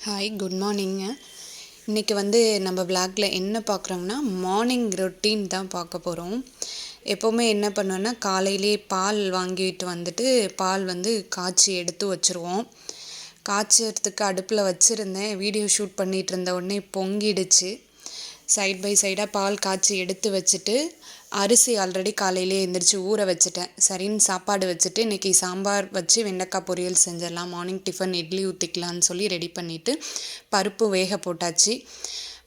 Hi, good மார்னிங்க. இன்றைக்கி நம்ம விளாகில் என்ன பார்க்குறோம்னா, மார்னிங் ரொட்டீன் தான் பார்க்க போகிறோம். எப்போவுமே என்ன பண்ணுவேன்னா, காலையிலே பால் வாங்கிட்டு பால் காய்ச்சி எடுத்து வச்சுருவோம். காய்ச்சறதுக்கு அடுப்பில் வச்சுருந்தேன். வீடியோ ஷூட் பண்ணிகிட்டு இருந்த உடனே பொங்கிடுச்சு. சைட் பை சைடாக பால் காய்ச்சி எடுத்து வச்சுட்டு, அரிசி ஆல்ரெடி காலையிலே எழுந்திரிச்சு ஊற வச்சுட்டேன். சரின்னு சாப்பாடு வச்சுட்டு, இன்றைக்கி சாம்பார் வச்சு வெண்டைக்காய் பொரியல் செஞ்சிடலாம், மார்னிங் டிஃபன் இட்லி ஊற்றிக்கலான்னு சொல்லி ரெடி பண்ணிவிட்டு பருப்பு வேக போட்டாச்சு.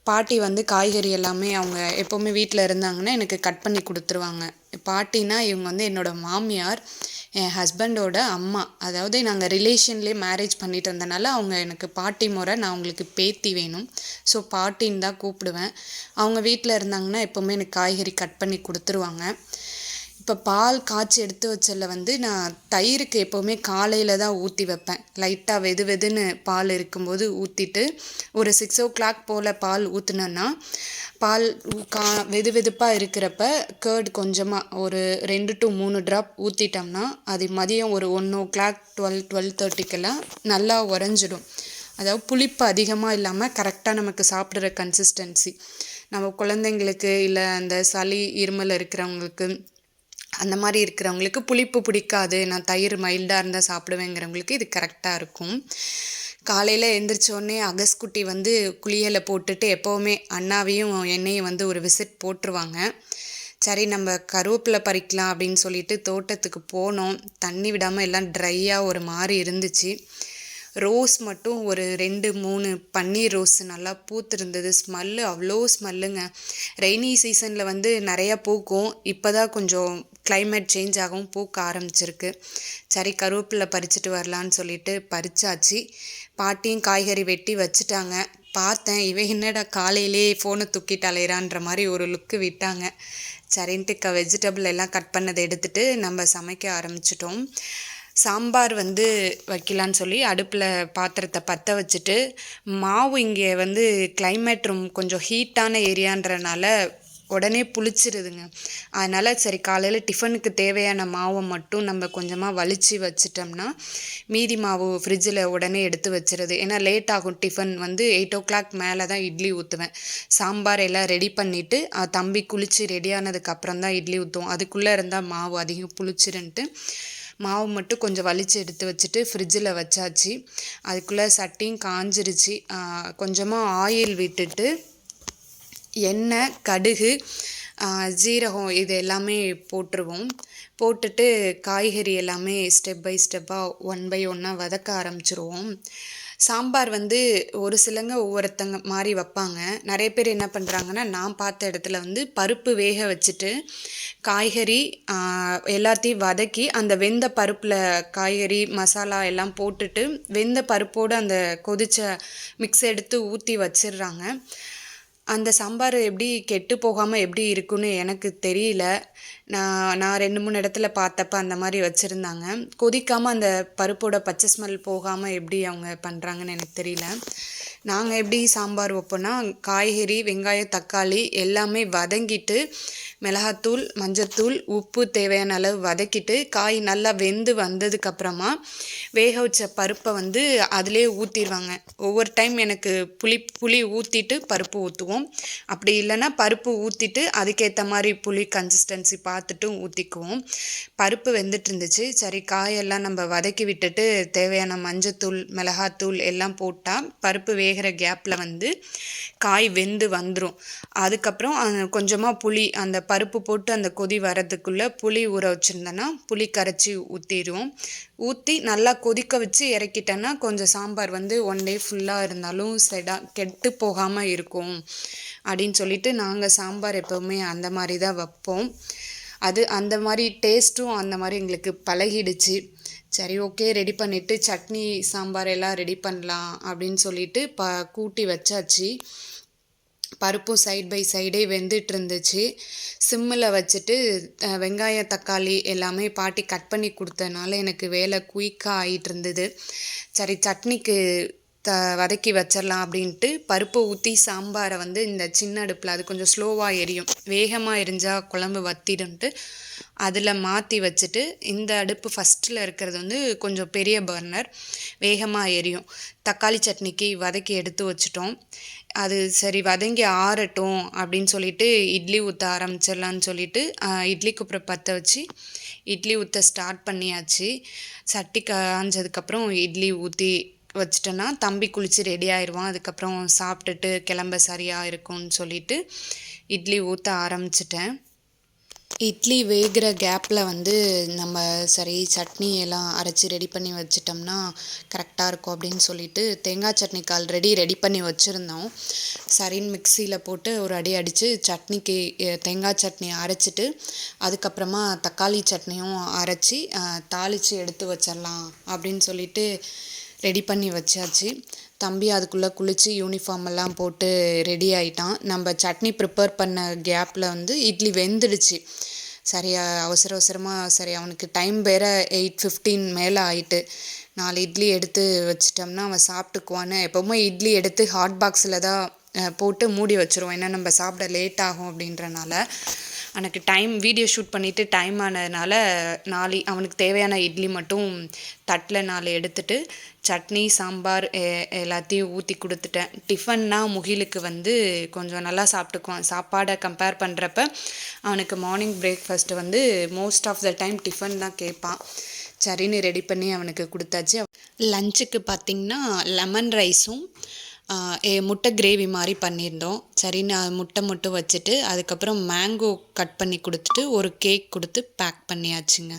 பாட்டி காய்கறி எல்லாமே அவங்க எப்போவுமே வீட்டில் இருந்தாங்கன்னா எனக்கு கட் பண்ணி கொடுத்துருவாங்க. பாட்டினா இவங்க என்னோடய மாமியார், என் ஹஸ்பண்டோட அம்மா. அதாவது நாங்கள் ரிலேஷன்லேயே மேரேஜ் பண்ணிட்டு இருந்தனால அவங்க எனக்கு பாட்டி முறை, நான் அவங்களுக்கு பேத்தி வேணும். ஸோ பாட்டின்னு தான் கூப்பிடுவேன். அவங்க வீட்டில் இருந்தாங்கன்னா எப்போவுமே எனக்கு காய்கறி கட் பண்ணி கொடுத்துருவாங்க. இப்போ பால் காய்ச்சி எடுத்து வச்சதில் நான் தயிருக்கு எப்போவுமே காலையில் தான் ஊற்றி வைப்பேன். லைட்டாக வெது வெதுன்னு பால் இருக்கும்போது ஊற்றிட்டு ஒரு 6 o'clock போல் பால் ஊற்றுனேன்னா, பால் வெது வெதுப்பாக இருக்கிறப்ப கேர்டு கொஞ்சமாக ஒரு 2 to 3 ட்ராப் ஊற்றிட்டோம்னா, அது மதியம் ஒரு 1 o'clock 12:30க்கெல்லாம் நல்லா உறைஞ்சிடும். அதாவது புளிப்பு அதிகமாக இல்லாமல் கரெக்டாக நமக்கு சாப்பிட்ற கன்சிஸ்டன்சி. நம்ம குழந்தைங்களுக்கு இல்லை அந்த சளி இருமல் இருக்கிறவங்களுக்கு, அந்த மாதிரி இருக்கிறவங்களுக்கு புளிப்பு பிடிக்காது, நான் தயிர் மைல்டாக இருந்தால் சாப்பிடுவேங்கிறவங்களுக்கு இது கரெக்டாக இருக்கும். காலையில் எழுந்திரிச்சோடனே அகஸ்குட்டி குளியலை போட்டுட்டு எப்போவுமே அண்ணாவையும் என்னையும் ஒரு விசிட் போட்டுருவாங்க. சரி, நம்ம கருவேப்பிலை பறிக்கலாம் அப்படின்னு சொல்லிட்டு தோட்டத்துக்கு போனோம். தண்ணி விடாமல் எல்லாம் ட்ரையாக ஒரு மாதிரி இருந்துச்சு. ரோஸ் மட்டும் ஒரு 2-3 பன்னீர் ரோஸ் நல்லா பூத்திருந்தது. ஸ்மெல்லு அவ்வளோ ஸ்மெல்லுங்க. ரெய்னி சீசனில் நிறையா பூக்கும். இப்போ தான் கொஞ்சம் கிளைமேட் சேஞ்ச் ஆகவும் பூக்க ஆரம்பிச்சிருக்கு. சரி, கருவேப்பிலை பறிச்சுட்டு வரலான்னு சொல்லிட்டு பறிச்சாச்சு. பாட்டியும் காய்கறி வெட்டி வச்சுட்டாங்க. பார்த்தேன், என்னடா காலையிலே ஃபோனை தூக்கிட்டு அலையிறான்ற மாதிரி ஒரு லுக்கு விட்டாங்க. சரின்ட்டு வெஜிடபிள் எல்லாம் கட் பண்ணதை எடுத்துகிட்டு நம்ம சமைக்க ஆரம்பிச்சிட்டோம். சாம்பார் வைக்கலான்னு சொல்லி அடுப்பில் பாத்திரத்தை பற்ற வச்சுட்டு, மாவு இங்கே கிளைமேட் கொஞ்சம் ஹீட்டான ஏரியான்றனால உடனே புளிச்சிருதுங்க. அதனால் சரி, காலையில் டிஃபனுக்கு தேவையான மாவை மட்டும் நம்ம கொஞ்சமாக வலித்து வச்சிட்டோம்னா மீதி மாவு ஃப்ரிட்ஜில் உடனே எடுத்து வச்சிருது. ஏன்னா லேட் ஆகும். டிஃபன் 8 o'clock மேலே தான் இட்லி ஊற்றுவேன். சாம்பார் எல்லாம் ரெடி பண்ணிவிட்டு தம்பி குளித்து ரெடியானதுக்கப்புறம் தான் இட்லி ஊற்றுவோம். அதுக்குள்ளே இருந்தால் மாவு அதிகம் புளிச்சிருன்ட்டு மாவு மட்டும் கொஞ்சம் வலித்து எடுத்து வச்சுட்டு ஃப்ரிட்ஜில் வச்சாச்சு. அதுக்குள்ளே சட்டியும் காஞ்சிருச்சு. கொஞ்சமாக ஆயில் விட்டுட்டு எண்ணெய், கடுகு, ஜீரகம் இது எல்லாமே போட்டுருவோம். போட்டுட்டு காய்கறி எல்லாமே ஸ்டெப் பை ஸ்டெப்பாக 1 by 1 வதக்க ஆரம்பிச்சிருவோம். சாம்பார் ஒரு சிலங்க ஒவ்வொருத்தங்க மாதிரி வைப்பாங்க. நிறைய பேர் என்ன பண்ணுறாங்கன்னா, நான் பார்த்த இடத்துல பருப்பு வேக வச்சுட்டு காய்கறி எல்லாத்தையும் வதக்கி அந்த வெந்த பருப்பில் காய்கறி மசாலா எல்லாம் போட்டுட்டு வெந்த பருப்போடு அந்த கொதித்த மிக்ஸ் எடுத்து ஊற்றி வச்சிடுறாங்க. அந்த சாம்பார் எப்படி கெட்டு போகாமல் எப்படி இருக்குன்னு எனக்கு தெரியல. நான் 2-3 இடத்துல பார்த்தப்ப அந்த மாதிரி வச்சுருந்தாங்க. கொதிக்காமல் அந்த பருப்போட பச்சை ஸ்மெல் போகாமல் எப்படி அவங்க பண்ணுறாங்கன்னு எனக்கு தெரியல. நாங்கள் எப்படி சாம்பார் வைப்போன்னா, காய்கறி, வெங்காயம், தக்காளி எல்லாமே வதங்கிட்டு மிளகாத்தூள், மஞ்சத்தூள், உப்பு தேவையான அளவு வதக்கிட்டு காய் நல்லா வெந்து வந்ததுக்கப்புறமா வேக வச்ச பருப்பை அதிலே ஊற்றிடுவாங்க. ஒவ்வொரு டைம் எனக்கு புளி ஊற்றிட்டு பருப்பு ஊற்றுவோம். அப்படி இல்லைன்னா பருப்பு ஊற்றிட்டு அதுக்கேற்ற மாதிரி புளி கன்சிஸ்டன்சி பார்த்துட்டும் ஊற்றிக்குவோம். பருப்பு வெந்துட்டு இருந்துச்சு. சரி, காயெல்லாம் நம்ம வதக்கி விட்டுட்டு தேவையான மஞ்சத்தூள், மிளகாத்தூள் எல்லாம் போட்டால் பருப்பு வேகிற கேப்பில் காய் வெந்து வந்துடும். அதுக்கப்புறம் கொஞ்சமாக புளி, அந்த பருப்பு போட்டு அந்த கொதி வரதுக்குள்ளே புளி ஊற வச்சுருந்தேன்னா புளி கரைச்சி ஊற்றிடுவோம். ஊற்றி நல்லா கொதிக்க வச்சு இறக்கிட்டேன்னா கொஞ்சம் சாம்பார் 1 day ஃபுல்லாக இருந்தாலும் கெட்டு போகாமல் இருக்கும் அப்படின்னு சொல்லிட்டு நாங்கள் சாம்பார் எப்போவுமே அந்த மாதிரி தான் வைப்போம். அந்த மாதிரி டேஸ்ட்டும் அந்த மாதிரி எங்களுக்கு பழகிடுச்சு. சரி, ஓகே, ரெடி பண்ணிவிட்டு சட்னி சாம்பார் எல்லாம் ரெடி பண்ணலாம் அப்படின்னு சொல்லிட்டு கூட்டி வச்சாச்சு. பருப்பும் சைட் பை சைடே வெந்துட்டு இருந்துச்சு. சிம்மில் வச்சுட்டு வெங்காயம், தக்காளி எல்லாமே பாட்டி கட் பண்ணி கொடுத்தனால எனக்கு வேலை குயிக்காக ஆகிட்டு இருந்தது. சரி, சட்னிக்கு வதக்கி வச்சிடலாம் அப்படின்ட்டு பருப்பை ஊற்றி சாம்பாரை வந்து இந்த சின்ன அடுப்பில் அது கொஞ்சம் ஸ்லோவாக எரியும், வேகமாக எரிஞ்சால் குழம்பு வத்திடும்ட்டு அதில் மாற்றி வச்சுட்டு இந்த அடுப்பு ஃபஸ்ட்டில் இருக்கிறது வந்து கொஞ்சம் பெரிய பர்னர், வேகமாக எரியும். தக்காளி சட்னிக்கு வதக்கி எடுத்து வச்சுட்டோம். அது சரி வதங்கி ஆறட்டும் அப்படின்னு சொல்லிட்டு இட்லி ஊற்ற ஆரம்பிச்சிடலான்னு சொல்லிட்டு இட்லி குப்பரை பற்ற வச்சு இட்லி ஊற்ற ஸ்டார்ட் பண்ணியாச்சு. சட்டி காஞ்சதுக்கப்புறம் இட்லி ஊற்றி வச்சிட்டேன்னா தம்பி குளித்து ரெடி ஆயிடுவான். அதுக்கப்புறம் சாப்பிட்டுட்டு கிளம்ப சரியாக இருக்கும்னு சொல்லிட்டு இட்லி ஊற்ற ஆரம்பிச்சிட்டேன். இட்லி வேகிற கேப்பில் வந்து நம்ம சரி சட்னி எல்லாம் அரைச்சி ரெடி பண்ணி வச்சிட்டோம்னா கரெக்டாக இருக்கும் அப்படின்னு சொல்லிட்டு தேங்காய் சட்னிக்கு ஆல்ரெடி ரெடி பண்ணி வச்சுருந்தோம். சரின்னு மிக்சியில் போட்டு ஒரு அடி அடித்து சட்னிக்கு தேங்காய் சட்னி அரைச்சிட்டு அதுக்கப்புறமா தக்காளி சட்னியும் அரைச்சி தாளித்து எடுத்து வச்சிடலாம் அப்படின்னு சொல்லிட்டு ரெடி பண்ணி வச்சாச்சு. தம்பி அதுக்குள்ளே குளித்து யூனிஃபார்ம் எல்லாம் போட்டு ரெடி ஆகிட்டான். நம்ம சட்னி ப்ரிப்பேர் பண்ண கேப்பில் வந்து இட்லி வெந்துடுச்சு. சரி அவசர அவசரமாக சரி அவனுக்கு டைம் வேறு 8:15 மேலே ஆயிட்டு. 4 இட்லி எடுத்து வச்சிட்டோம்னா அவன் சாப்பிட்டுக்குவான்னு எப்போவுமே இட்லி எடுத்து ஹாட் பாக்ஸில் தான் போட்டு மூடி வச்சுருவோம், ஏன்னா நம்ம சாப்பிட லேட் ஆகும் அப்படின்றனால. எனக்கு டைம் வீடியோ ஷூட் பண்ணிவிட்டு டைம் ஆனதுனால அவனுக்கு தேவையான இட்லி மட்டும் தட்டில் 4 எடுத்துட்டு சட்னி சாம்பார் எல்லாத்தையும் ஊற்றி கொடுத்துட்டேன். டிஃபன்னா முகிலுக்கு வந்து கொஞ்சம் நல்லா சாப்பிட்டுக்குவான். சாப்பாடை கம்பேர் பண்ணுறப்ப அவனுக்கு மார்னிங் பிரேக்ஃபாஸ்ட்டு வந்து most of the time tiffin தான் கேட்பான். சரின்னு ரெடி பண்ணி அவனுக்கு கொடுத்தாச்சு. லஞ்சுக்கு பார்த்திங்கன்னா லெமன் ரைஸும் முட்டை கிரேவி மாதிரி பண்ணியிருந்தோம். சரின்னு முட்டை மட்டும் வச்சுட்டு அதுக்கப்புறம் மேங்கோ கட் பண்ணி கொடுத்துட்டு ஒரு கேக் கொடுத்து பேக் பண்ணியாச்சுங்க.